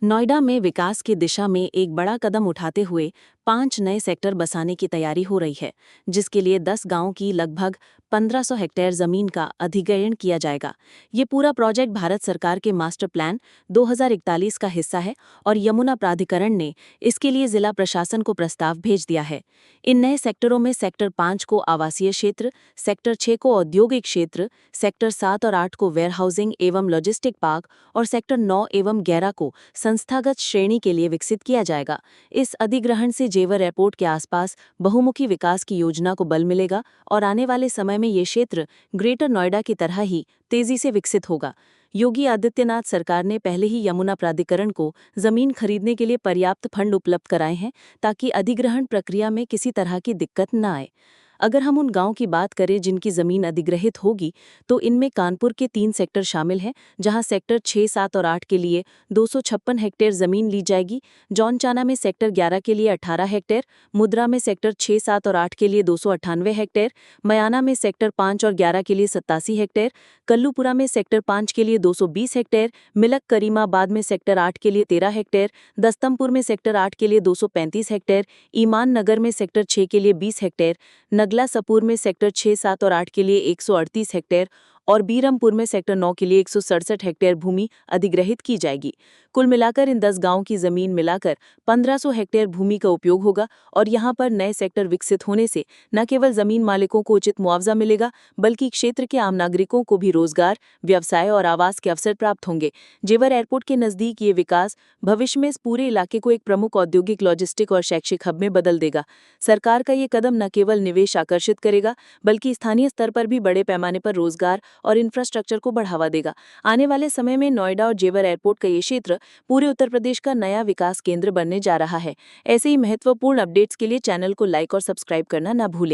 नोएडा में विकास की दिशा में एक बड़ा कदम उठाते हुए 5 नए सेक्टर बसाने की तैयारी हो रही है, जिसके लिए 10 गांवों की लगभग 1500 हेक्टेयर जमीन का अधिग्रहण किया जाएगा। ये पूरा प्रोजेक्ट भारत सरकार के मास्टर प्लान 2041 का हिस्सा है और यमुना प्राधिकरण ने इसके लिए जिला प्रशासन को प्रस्ताव भेज दिया है। इन नए सेक्टरों में सेक्टर 5 को आवासीय क्षेत्र, सेक्टर 6 को औद्योगिक क्षेत्र, सेक्टर 7 और 8 को वेयरहाउसिंग एवं लॉजिस्टिक पार्क और सेक्टर 9 एवं 11 को संस्थागत श्रेणी के लिए विकसित किया जाएगा। इस अधिग्रहण से जेवर एयरपोर्ट के आसपास बहुमुखी विकास की योजना को बल मिलेगा और आने वाले समय में ये क्षेत्र ग्रेटर नोएडा की तरह ही तेजी से विकसित होगा। योगी आदित्यनाथ सरकार ने पहले ही यमुना प्राधिकरण को जमीन खरीदने के लिए पर्याप्त फंड उपलब्ध कराए हैं ताकि अधिग्रहण प्रक्रिया में किसी तरह की दिक्कत न आए। अगर हम उन गांवों की बात करें जिनकी जमीन अधिग्रहित होगी, तो इनमें कानपुर के 3 सेक्टर शामिल हैं, जहां सेक्टर 6, 7 और 8 के लिए 256 हेक्टेयर जमीन ली जाएगी। जौनचाना में सेक्टर 11 के लिए 18 हेक्टेयर, मुद्रा में सेक्टर 6, 7 और 8 के लिए 298 हेक्टेयर, मयाना में सेक्टर 5 और 11 के लिए 87 हेक्टेयर, कल्लूपुरा में सेक्टर 5 के लिए 220 हेक्टेयर, मिलक करीमाबाद में सेक्टर 8 के लिए 13 हेक्टेयर, दस्तमपुर में सेक्टर 8 के लिए 235 हेक्टेयर, ईमान नगर में सेक्टर 6 के लिए 20 हेक्टेयर, नगला सपूर में सेक्टर 6, 7 और 8 के लिए 138 हेक्टेयर और बीरमपुर में सेक्टर 9 के लिए 167 हेक्टेयर भूमि अधिग्रहित की जाएगी। कुल मिलाकर इन 10 गांवों की जमीन मिलाकर 1500 हेक्टेयर भूमि का उपयोग होगा और यहां पर नए सेक्टर विकसित होने से न केवल जमीन मालिकों को उचित मुआवजा मिलेगा, बल्कि क्षेत्र के आम नागरिकों को भी रोजगार, व्यवसाय और आवास के अवसर प्राप्त होंगे। जेवर एयरपोर्ट के नजदीक ये विकास भविष्य में इस पूरे इलाके को एक प्रमुख औद्योगिक, लॉजिस्टिक और शैक्षिक हब में बदल देगा। सरकार का ये कदम न केवल निवेश आकर्षित करेगा, बल्कि स्थानीय स्तर पर भी बड़े पैमाने पर रोजगार और इंफ्रास्ट्रक्चर को बढ़ावा देगा। आने वाले समय में नोएडा और जेवर एयरपोर्ट का ये क्षेत्र पूरे उत्तर प्रदेश का नया विकास केंद्र बनने जा रहा है। ऐसे ही महत्वपूर्ण अपडेट्स के लिए चैनल को लाइक और सब्सक्राइब करना न भूलें।